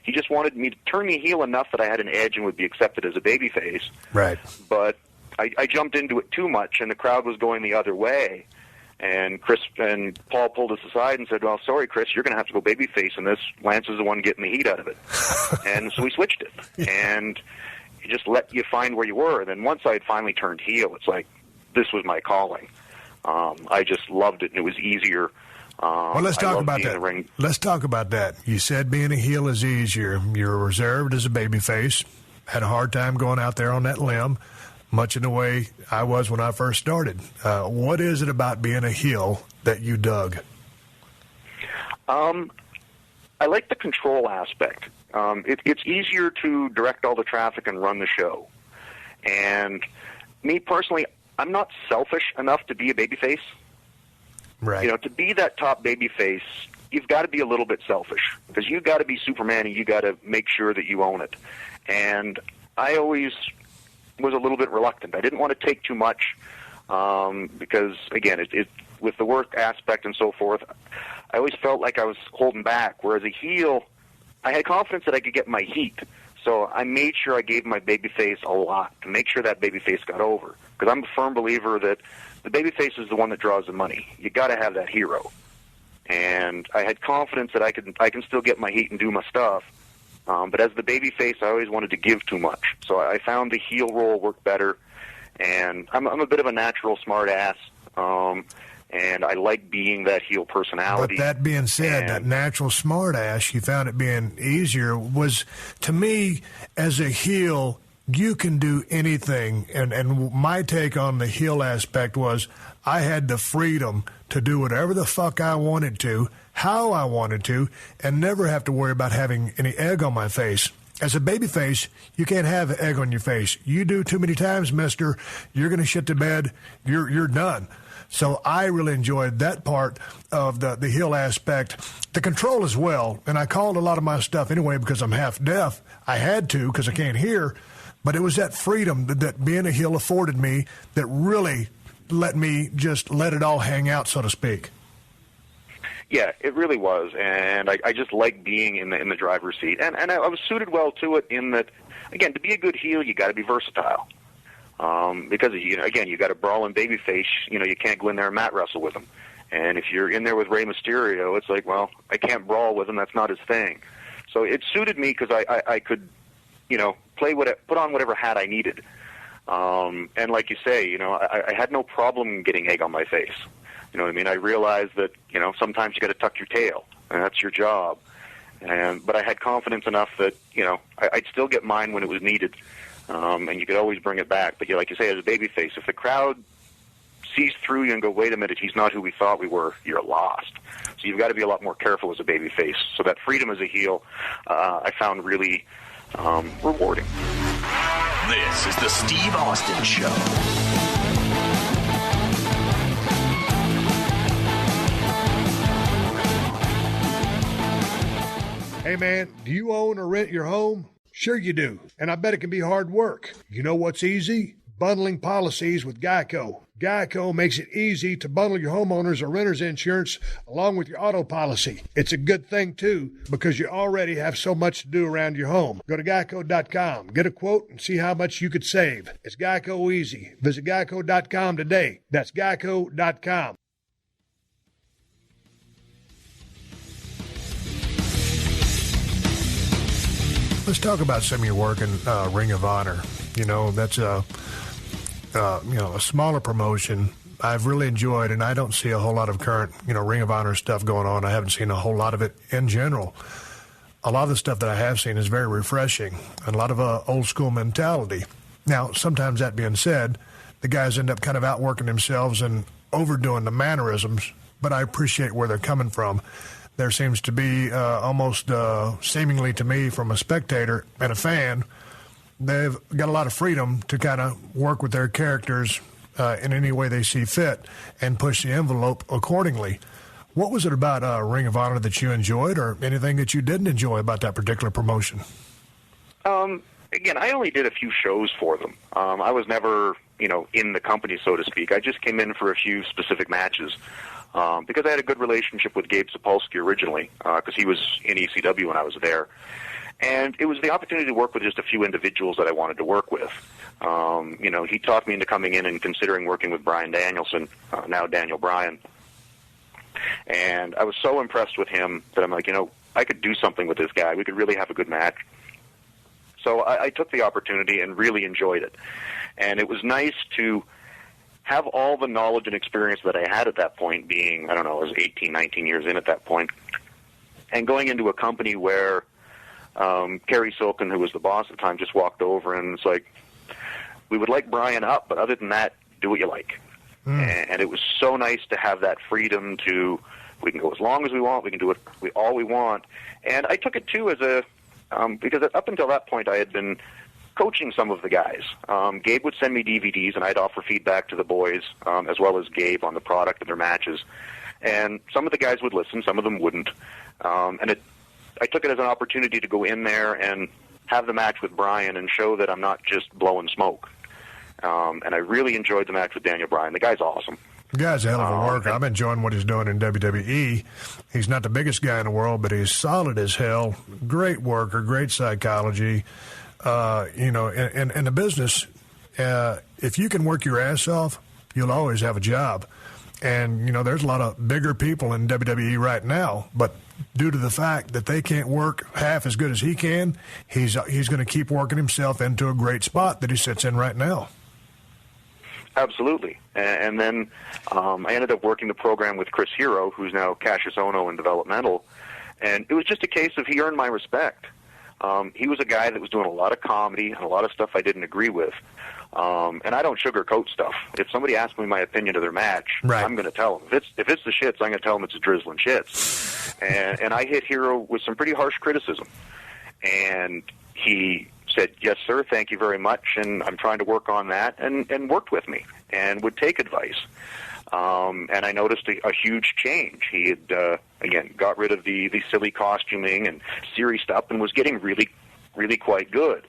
He just wanted me to turn me heel enough that I had an edge and would be accepted as a babyface. Right. But I jumped into it too much, and the crowd was going the other way. And Chris and Paul pulled us aside and said, well, sorry, Chris, you're going to have to go babyface in this. Lance is the one getting the heat out of it. And so we switched it. And he just let you find where you were. And then once I had finally turned heel, it's like this was my calling. I just loved it, and it was easier. Well, let's talk about that. Let's talk about that. You said being a heel is easier. You're reserved as a babyface. Had a hard time going out there on that limb, much in the way I was when I first started. What is it about being a heel that you dug? I like the control aspect. It's easier to direct all the traffic and run the show. And me personally, I'm not selfish enough to be a babyface. Right. You know, to be that top babyface, you've got to be a little bit selfish because you've got to be Superman and you got to make sure that you own it. And I always was a little bit reluctant. I didn't want to take too much because, again, it with the work aspect and so forth, I always felt like I was holding back. Whereas a heel, I had confidence that I could get my heat. So I made sure I gave my babyface a lot to make sure that babyface got over. Because I'm a firm believer that the babyface is the one that draws the money. You got to have that hero. And I had confidence that I can still get my heat and do my stuff. But as the babyface, I always wanted to give too much. So I found the heel role worked better. And I'm a bit of a natural smart ass. And I like being that heel personality. But that being said, that natural smart ass, you found it being easier, was, to me, as a heel, you can do anything. And my take on the heel aspect was I had the freedom to do whatever the fuck I wanted to, how I wanted to, and never have to worry about having any egg on my face. As a babyface, you can't have egg on your face. You do too many times, mister, you're going to shit the bed, you're done. So I really enjoyed that part of the heel aspect. The control as well, and I called a lot of my stuff anyway because I'm half deaf. I had to because I can't hear, but it was that freedom that being a heel afforded me that really let me just let it all hang out, so to speak. Yeah, it really was, and I just like being in the driver's seat, and I was suited well to it in that, again, to be a good heel, you got to be versatile. Because, again, you got a brawling babyface, you can't go in there and mat wrestle with him. And if you're in there with Rey Mysterio, it's like, well, I can't brawl with him. That's not his thing. So it suited me because I could, put on whatever hat I needed. And like you say, I had no problem getting egg on my face. You know what I mean? I realized that, sometimes you got to tuck your tail, and that's your job. But I had confidence enough that, I'd still get mine when it was needed. And you could always bring it back. But like you say, as a babyface, if the crowd sees through you and go, wait a minute, he's not who we thought we were, you're lost. So you've got to be a lot more careful as a babyface. So that freedom as a heel, I found really rewarding. This is the Steve Austin Show. Hey, man, do you own or rent your home? Sure you do, and I bet it can be hard work. You know what's easy? Bundling policies with Geico. Geico makes it easy to bundle your homeowners or renters insurance along with your auto policy. It's a good thing, too, because you already have so much to do around your home. Go to geico.com, get a quote, and see how much you could save. It's Geico easy. Visit geico.com today. That's geico.com. Let's talk about some of your work in Ring of Honor. That's a smaller promotion. I've really enjoyed, and I don't see a whole lot of current, Ring of Honor stuff going on. I haven't seen a whole lot of it in general. A lot of the stuff that I have seen is very refreshing and a lot of old school mentality. Now, sometimes that being said, the guys end up kind of outworking themselves and overdoing the mannerisms, but I appreciate where they're coming from. there seems to be almost seemingly to me from a spectator and a fan, they've got a lot of freedom to kind of work with their characters in any way they see fit and push the envelope accordingly. What was it about Ring of Honor that you enjoyed, or anything that you didn't enjoy about that particular promotion? Again, I only did a few shows for them. I was never, in the company, so to speak. I just came in for a few specific matches because I had a good relationship with Gabe Sapolsky originally because he was in ECW when I was there. And it was the opportunity to work with just a few individuals that I wanted to work with. He talked me into coming in and considering working with Bryan Danielson, now Daniel Bryan. And I was so impressed with him that I'm like, I could do something with this guy. We could really have a good match. So I took the opportunity and really enjoyed it. And it was nice to have all the knowledge and experience that I had at that point, being, I was 18, 19 years in at that point, and going into a company where Kerry Silken, who was the boss at the time, just walked over and it's like, we would like Brian up, but other than that, do what you like. And it was so nice to have that freedom to, we can go as long as we want, we can do it all we want. And I took it, too, as a, because up until that point I had been coaching some of the guys. Gabe would send me DVDs, and I'd offer feedback to the boys, as well as Gabe on the product of their matches. And some of the guys would listen, some of them wouldn't. And I took it as an opportunity to go in there and have the match with Brian and show that I'm not just blowing smoke. And I really enjoyed the match with Daniel Bryan. The guy's awesome. The guy's a hell of a worker. I'm enjoying what he's doing in WWE. He's not the biggest guy in the world, but he's solid as hell. Great worker, great psychology. In the business, if you can work your ass off, you'll always have a job. And, there's a lot of bigger people in WWE right now, but due to the fact that they can't work half as good as he can, he's going to keep working himself into a great spot that he sits in right now. Absolutely. And then I ended up working the program with Chris Hero, who's now Cassius Ohno in developmental, and it was just a case of he earned my respect. He was a guy that was doing a lot of comedy and a lot of stuff I didn't agree with. And I don't sugarcoat stuff. If somebody asks me my opinion of their match, right, I'm going to tell them. If it's the shits, I'm going to tell them it's a drizzling shits. And I hit Hero with some pretty harsh criticism. And he said, yes, sir, thank you very much, and I'm trying to work on that, and worked with me and would take advice. And I noticed a huge change. He had, again, got rid of the silly costuming and serious stuff and was getting really, really quite good.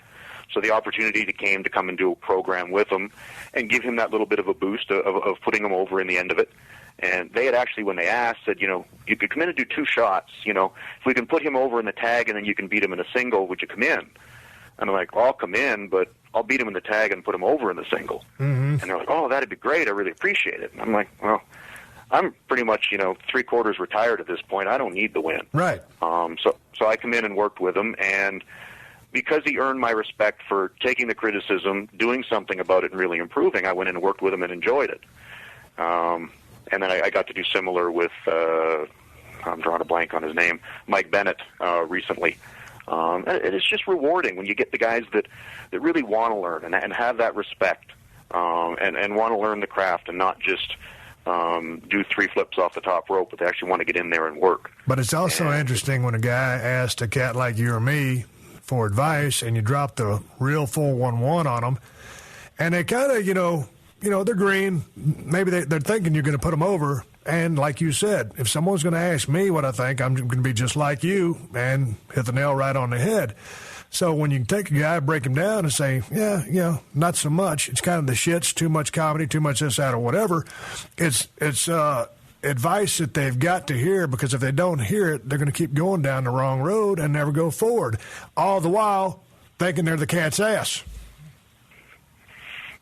So the opportunity came to come and do a program with him and give him that little bit of a boost of putting him over in the end of it. And they had actually, when they asked, said, you could come in and do 2 shots. If we can put him over in the tag and then you can beat him in a single, would you come in? And I'm like, well, I'll come in, but I'll beat him in the tag and put him over in the single. Mm-hmm. And they're like, oh, that'd be great. I really appreciate it. And I'm like, well, I'm pretty much, 3/4 retired at this point. I don't need the win. Right. So I come in and worked with him, and because he earned my respect for taking the criticism, doing something about it, and really improving, I went in and worked with him and enjoyed it. And then I got to do similar with, I'm drawing a blank on his name, Mike Bennett recently. And it's just rewarding when you get the guys that really want to learn and have that respect and want to learn the craft and not just do 3 flips off the top rope, but they actually want to get in there and work. But it's also interesting when a guy asks a cat like you or me for advice and you drop the real 411 on them, and they kind of, they're green. Maybe they're thinking you're going to put them over. And like you said, if someone's going to ask me what I think, I'm going to be just like you and hit the nail right on the head. So when you take a guy, break him down and say, yeah, not so much. It's kind of the shits, too much comedy, too much this, that, or whatever. It's advice that they've got to hear, because if they don't hear it, they're going to keep going down the wrong road and never go forward, all the while thinking they're the cat's ass.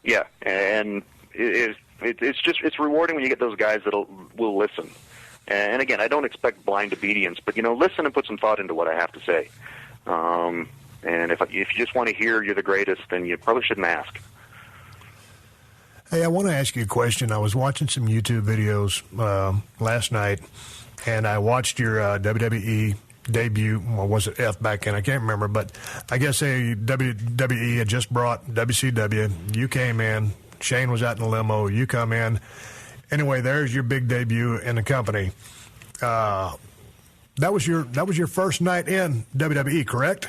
Yeah, and it's rewarding when you get those guys that will listen. And again, I don't expect blind obedience, but listen and put some thought into what I have to say. And if you just want to hear you're the greatest, then you probably shouldn't ask. Hey, I want to ask you a question. I was watching some YouTube videos last night, and I watched your WWE debut. Well, was it F back then? I can't remember, but I guess WWE had just brought WCW. You came in. Shane was out in the limo. You come in. Anyway, there's your big debut in the company. That was your first night in WWE, correct?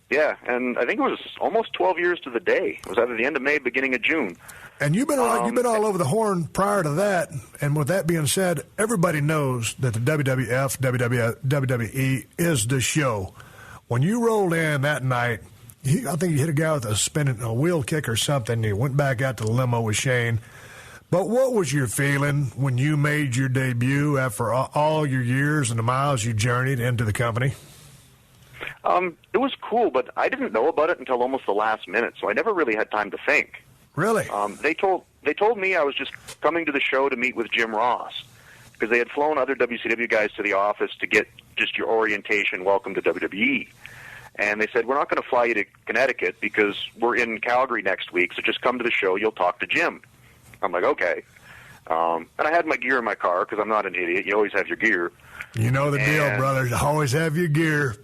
Yeah, and I think it was almost 12 years to the day. It was either the end of May, beginning of June. And you've been all over the horn prior to that. And with that being said, everybody knows that the WWF, WWE is the show. When you rolled in that night, I think you hit a guy with a wheel kick or something. You went back out to the limo with Shane. But what was your feeling when you made your debut after all your years and the miles you journeyed into the company? It was cool, but I didn't know about it until almost the last minute, so I never really had time to think. Really? They told me I was just coming to the show to meet with Jim Ross, because they had flown other WCW guys to the office to get just your orientation, welcome to WWE. And they said, we're not going to fly you to Connecticut because we're in Calgary next week, so just come to the show, you'll talk to Jim. I'm like, okay. And I had my gear in my car because I'm not an idiot. You always have your gear. You know the deal, brother. Always have your gear.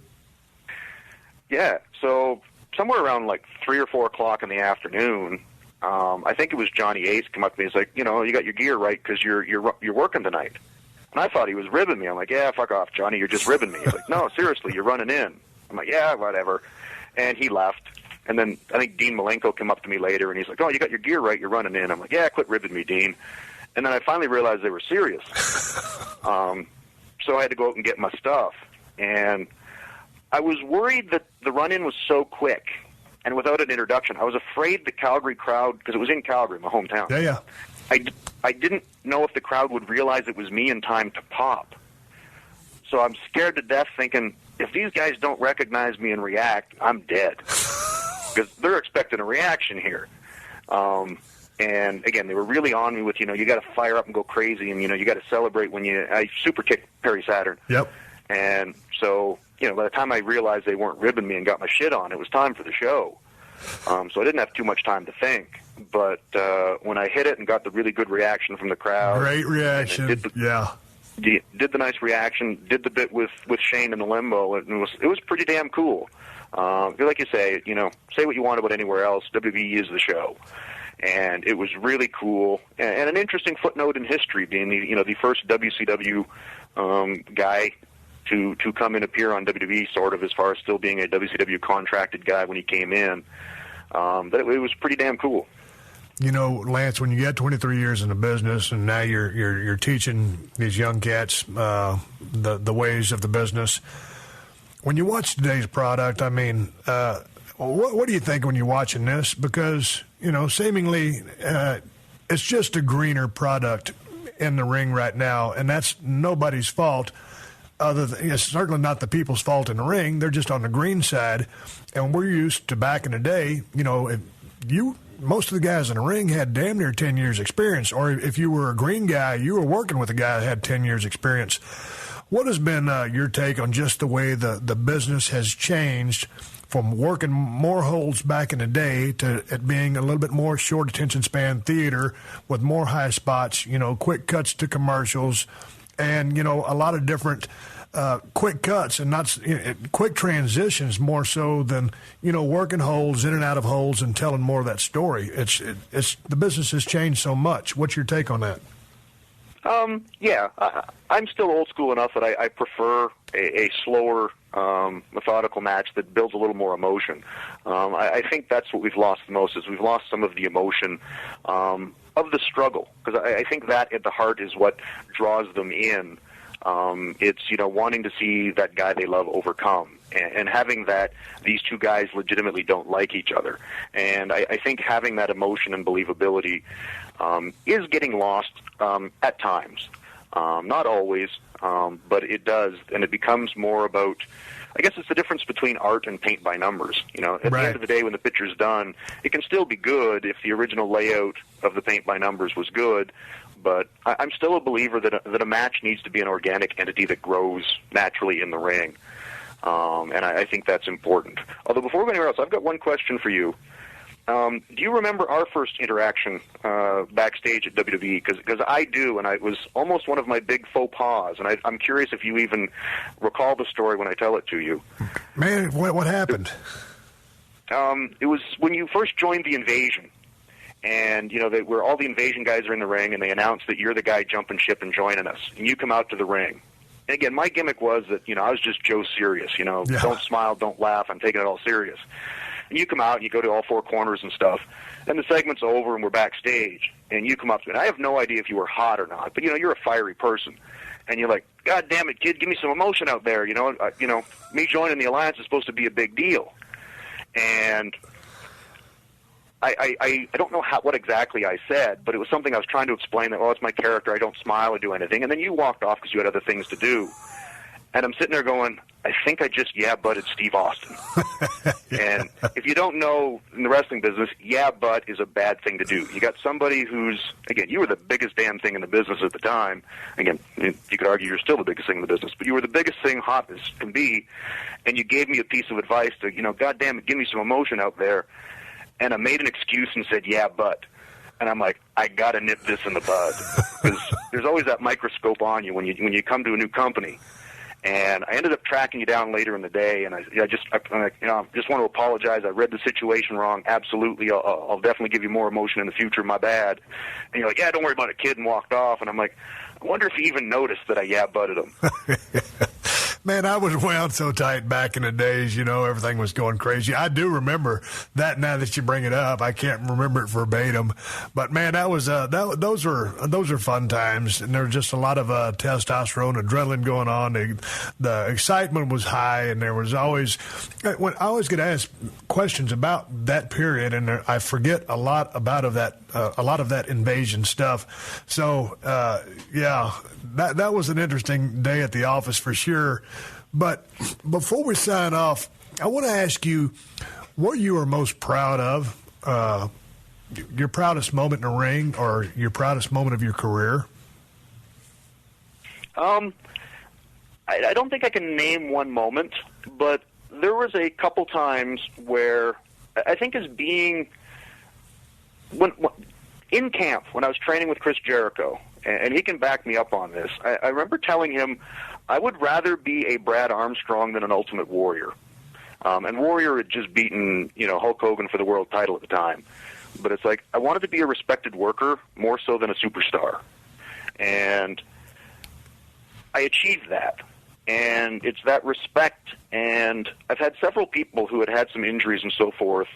Yeah, so somewhere around like 3 or 4 o'clock in the afternoon, I think it was Johnny Ace come up to me. He's like, you got your gear right because you're working tonight. And I thought he was ribbing me. I'm like, yeah, fuck off, Johnny. You're just ribbing me. He's like, no, seriously, you're running in. I'm like, yeah, whatever. And he left. And then I think Dean Malenko came up to me later, and he's like, oh, you got your gear right. You're running in. I'm like, yeah, quit ribbing me, Dean. And then I finally realized they were serious. So I had to go out and get my stuff. And I was worried that the run-in was so quick and without an introduction. I was afraid the Calgary crowd, because it was in Calgary, my hometown. Yeah. I didn't know if the crowd would realize it was me in time to pop. So I'm scared to death thinking, if these guys don't recognize me and react, I'm dead. Because they're expecting a reaction here. And, again, they were really on me with, you got to fire up and go crazy, and, you got to celebrate when I super kicked Perry Saturn. Yep. And so, by the time I realized they weren't ribbing me and got my shit on, it was time for the show. So I didn't have too much time to think. But when I hit it and got the really good reaction from the crowd. Great reaction, did the nice reaction, did the bit with Shane in the limbo. It was pretty damn cool. Like you say, say what you want about anywhere else, WWE is the show. And it was really cool. And an interesting footnote in history, being the first WCW guy to come and appear on WWE, sort of, as far as still being a WCW contracted guy when he came in. But it was pretty damn cool. Lance, when you get 23 years in the business and now you're teaching these young cats the ways of the business, when you watch today's product, I mean, what do you think when you're watching this? Because, seemingly it's just a greener product in the ring right now, and that's nobody's fault. It's certainly not the people's fault in the ring. They're just on the green side. And we're used to back in the day, most of the guys in the ring had damn near 10 years experience. Or if you were a green guy, you were working with a guy that had 10 years experience. What has been your take on just the way the business has changed from working more holds back in the day to it being a little bit more short attention span theater with more high spots, quick cuts to commercials, and, a lot of different quick cuts and not quick transitions more so than, working holds, in and out of holds, and telling more of that story. It's the business has changed so much. What's your take on that? Yeah, I'm still old school enough that I prefer a slower, methodical match that builds a little more emotion. I think that's what we've lost the most, is we've lost some of the emotion of the struggle, because I think that at the heart is what draws them in. It's, wanting to see that guy they love overcome, and having that these two guys legitimately don't like each other. And I think having that emotion and believability is getting lost at times. Not always, but it does, and it becomes more about, I guess it's the difference between art and paint by numbers. At the end of the day, when the picture's done, it can still be good if the original layout of the paint by numbers was good, but I'm still a believer that a match needs to be an organic entity that grows naturally in the ring, and I think that's important. Although before we go anywhere else, I've got one question for you. Do you remember our first interaction backstage at WWE? Because I do, and it was almost one of my big faux pas, and I'm curious if you even recall the story when I tell it to you. Man, what happened? It was when you first joined the Invasion, and where all the Invasion guys are in the ring, and they announce that you're the guy jumping ship and joining us, and you come out to the ring, again, my gimmick was that, I was just Joe Serious, don't smile, don't laugh, I'm taking it all serious. And you come out and you go to all four corners and stuff, and the segment's over and we're backstage, and you come up to me, and I have no idea if you were hot or not, but, you're a fiery person. And you're like, God damn it, kid, give me some emotion out there. Me joining the Alliance is supposed to be a big deal. And I don't know what exactly I said, but it was something I was trying to explain that, it's my character, I don't smile or do anything. And then you walked off because you had other things to do. And I'm sitting there going, I think I just butted Steve Austin. And if you don't know in the wrestling business, butt is a bad thing to do. You got somebody who's, again, you were the biggest damn thing in the business at the time. Again, you could argue you're still the biggest thing in the business, but you were the biggest thing hot as can be, and you gave me a piece of advice to, God damn it, give me some emotion out there. And I made an excuse and said, but. And I'm like, I got to nip this in the bud. Because there's always that microscope on you when you come to a new company. And I ended up tracking you down later in the day, and I just want to apologize. I read the situation wrong. Absolutely, I'll definitely give you more emotion in the future. My bad. And you're like, don't worry about it, kid, and walked off. And I'm like, I wonder if he even noticed that I butted him. Man, I was wound so tight back in the days, everything was going crazy. I do remember that now that you bring it up. I can't remember it verbatim. But, man, that was those are fun times, and there was just a lot of testosterone, adrenaline going on. The excitement was high, and there was always – I always get asked questions about that period, and I forget a lot about a lot of that invasion stuff. So, that was an interesting day at the office for sure. But before we sign off, I want to ask you what you are most proud of, your proudest moment in the ring or your proudest moment of your career. I don't think I can name one moment, but there was a couple times where I think as being when in camp when I was training with Chris Jericho, and he can back me up on this. I remember telling him I would rather be a Brad Armstrong than an Ultimate Warrior. And Warrior had just beaten, Hulk Hogan for the world title at the time. But it's like I wanted to be a respected worker more so than a superstar. And I achieved that. And it's that respect. And I've had several people who had some injuries and so forth,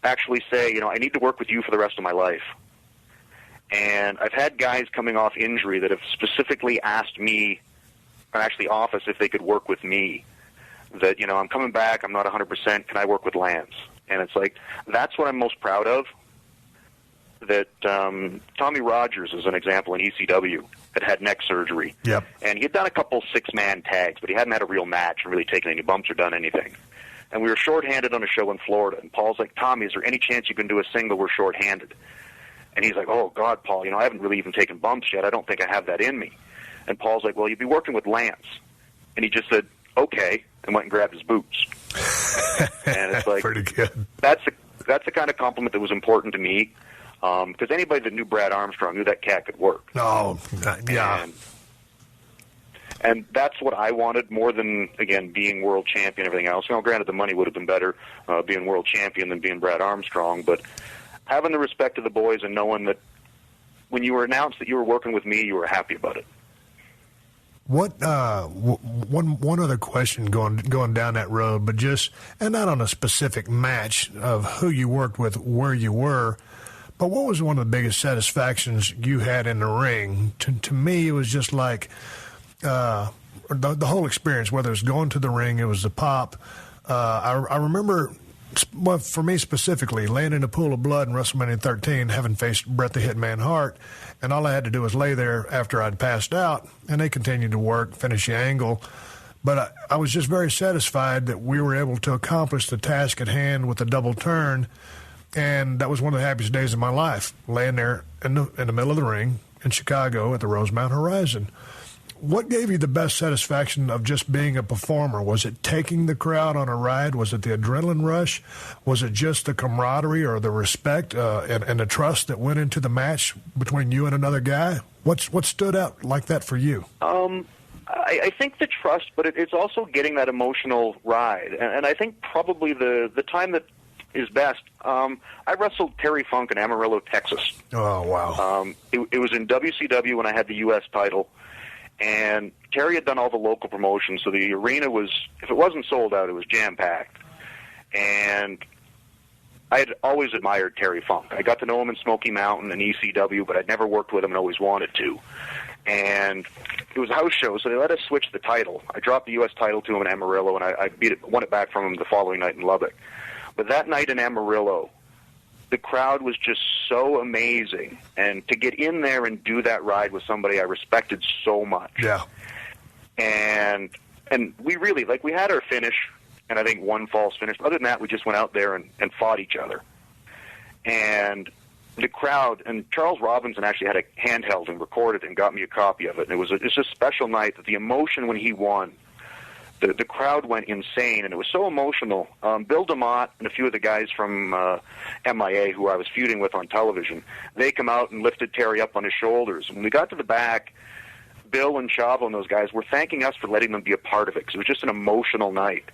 actually say, I need to work with you for the rest of my life. And I've had guys coming off injury that have specifically asked me, or actually office, if they could work with me. That, I'm coming back, I'm not 100%, can I work with Lance? And it's like, that's what I'm most proud of. That Tommy Rogers, as an example, in ECW, had neck surgery. Yep. And he had done a couple six-man tags, but he hadn't had a real match and really taken any bumps or done anything. And we were shorthanded on a show in Florida. And Paul's like, Tommy, is there any chance you can do a single? We're shorthanded. And he's like, oh, God, Paul, I haven't really even taken bumps yet. I don't think I have that in me. And Paul's like, well, you'd be working with Lance. And he just said, okay, and went and grabbed his boots. And it's like, pretty good. That's the kind of compliment that was important to me, because anybody that knew Brad Armstrong knew that cat could work. Oh, yeah. And that's what I wanted more than, again, being world champion and everything else. Granted, the money would have been better being world champion than being Brad Armstrong, but having the respect of the boys and knowing that when you were announced that you were working with me, you were happy about it. What one other question going down that road, but and not on a specific match of who you worked with, where you were, but what was one of the biggest satisfactions you had in the ring? To me, it was just like the whole experience. Whether it's going to the ring, it was the pop. I remember. Well, for me specifically, laying in a pool of blood in WrestleMania 13, having faced Bret the Hitman Hart, and all I had to do was lay there after I'd passed out, and they continued to work, finish the angle. But I was just very satisfied that we were able to accomplish the task at hand with a double turn, and that was one of the happiest days of my life, laying there in the middle of the ring in Chicago at the Rosemount Horizon. What gave you the best satisfaction of just being a performer? Was it taking the crowd on a ride? Was it the adrenaline rush? Was it just the camaraderie or the respect and the trust that went into the match between you and another guy? What stood out like that for you? I think the trust, but it's also getting that emotional ride. And I think probably the time that is best, I wrestled Terry Funk in Amarillo, Texas. Oh, wow. It was in WCW when I had the U.S. title. And Terry had done all the local promotions, so the arena was, if it wasn't sold out, it was jam-packed. And I had always admired Terry Funk. I got to know him in Smoky Mountain and ECW, but I'd never worked with him and always wanted to. And it was a house show, so they let us switch the title. I dropped the U.S. title to him in Amarillo, and I won it back from him the following night in Lubbock. But that night in Amarillo, the crowd was just so amazing. And to get in there and do that ride with somebody I respected so much. Yeah. And we really, like, we had our finish, and I think one false finish. Other than that, we just went out there and fought each other. And the crowd, and Charles Robinson actually had a handheld and recorded and got me a copy of it. And it's a special night that the emotion when he won, the crowd went insane, and it was so emotional. Bill DeMott and a few of the guys from MIA, who I was feuding with on television, they come out and lifted Terry up on his shoulders. When we got to the back, Bill and Chavo and those guys were thanking us for letting them be a part of it, because it was just an emotional night.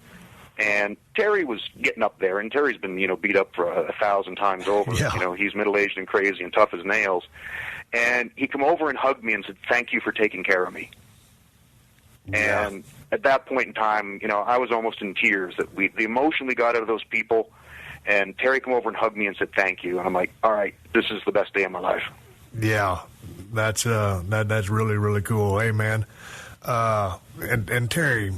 And Terry was getting up there, and Terry's been, beat up for 1,000 times over. Yeah. He's middle-aged and crazy and tough as nails. And he come over and hugged me and said, "Thank you for taking care of me." Yeah. And at that point in time, I was almost in tears that the emotion we got out of those people. And Terry come over and hugged me and said, "Thank you." And I'm like, all right, this is the best day of my life. Yeah, that's really, really cool. Hey, man. And Terry,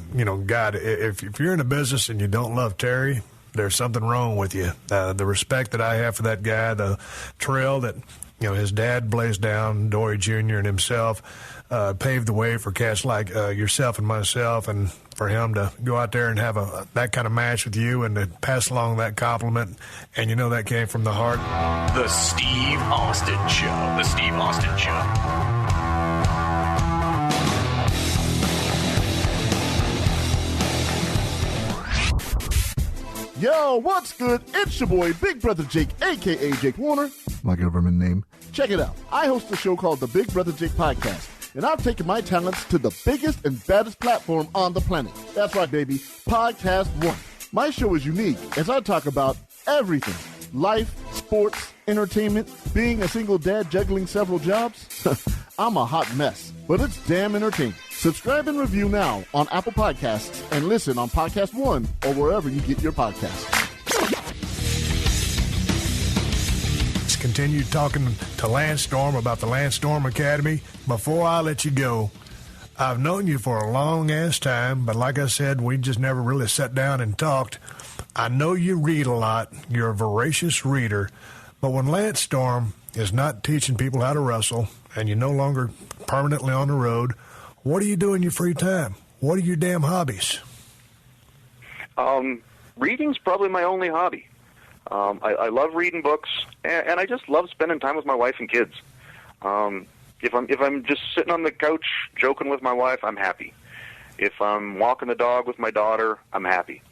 God, if you're in a business and you don't love Terry, there's something wrong with you. The respect that I have for that guy, the trail that, his dad blazed down, Dory Jr. and himself, paved the way for cats like yourself and myself, and for him to go out there and have that kind of match with you and to pass along that compliment, and that came from the heart. The Steve Austin Show. The Steve Austin Show. Yo, what's good? It's your boy, Big Brother Jake, a.k.a. Jake Warner, my government name. Check it out. I host a show called the Big Brother Jake Podcast, and I've taken my talents to the biggest and baddest platform on the planet. That's right, baby, PodcastOne. My show is unique as I talk about everything. Life, sports, entertainment, being a single dad juggling several jobs. I'm a hot mess, but it's damn entertaining. Subscribe and review now on Apple Podcasts and listen on PodcastOne or wherever you get your podcasts. Let's continue talking to Lance Storm about the Lance Storm Academy. Before I let you go, I've known you for a long-ass time, but like I said, we just never really sat down and talked. I know you read a lot. You're a voracious reader. But when Lance Storm is not teaching people how to wrestle and you're no longer permanently on the road, what do you do in your free time? What are your damn hobbies? Reading's probably my only hobby. I love reading books, and I just love spending time with my wife and kids. If I'm just sitting on the couch joking with my wife, I'm happy. If I'm walking the dog with my daughter, I'm happy.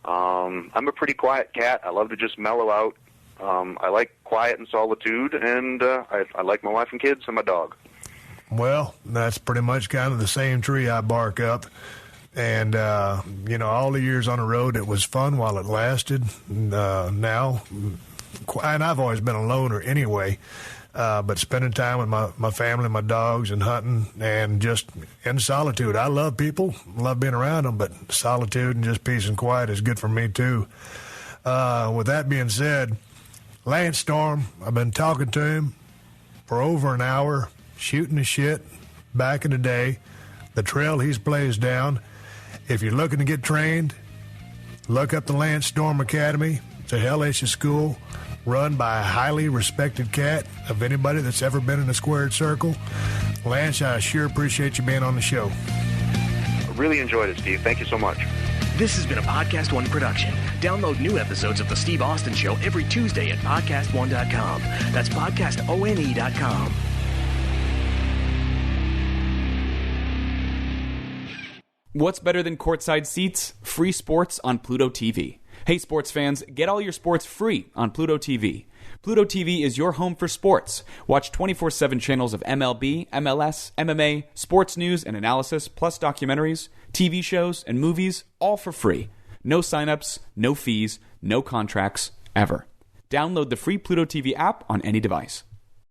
I'm a pretty quiet cat. I love to just mellow out. I like quiet and solitude, and I like my wife and kids and my dog. Well, that's pretty much kind of the same tree I bark up. And, all the years on the road, it was fun while it lasted. Now, and I've always been a loner anyway, but spending time with my family, my dogs, and hunting, and just in solitude. I love people, love being around them, but solitude and just peace and quiet is good for me, too. With that being said, Lance Storm, I've been talking to him for over an hour, shooting the shit back in the day, the trail he's blazed down. If you're looking to get trained, look up the Lance Storm Academy. It's a hellacious school run by a highly respected cat of anybody that's ever been in a squared circle. Lance, I sure appreciate you being on the show. I really enjoyed it, Steve. Thank you so much. This has been a PodcastOne production. Download new episodes of The Steve Austin Show every Tuesday at PodcastOne.com. That's PodcastOne.com. What's better than courtside seats? Free sports on Pluto TV. Hey sports fans, get all your sports free on Pluto TV. Pluto TV is your home for sports. Watch 24/7 channels of MLB, MLS, MMA, sports news and analysis, plus documentaries, TV shows, and movies, all for free. No signups, no fees, no contracts, ever. Download the free Pluto TV app on any device.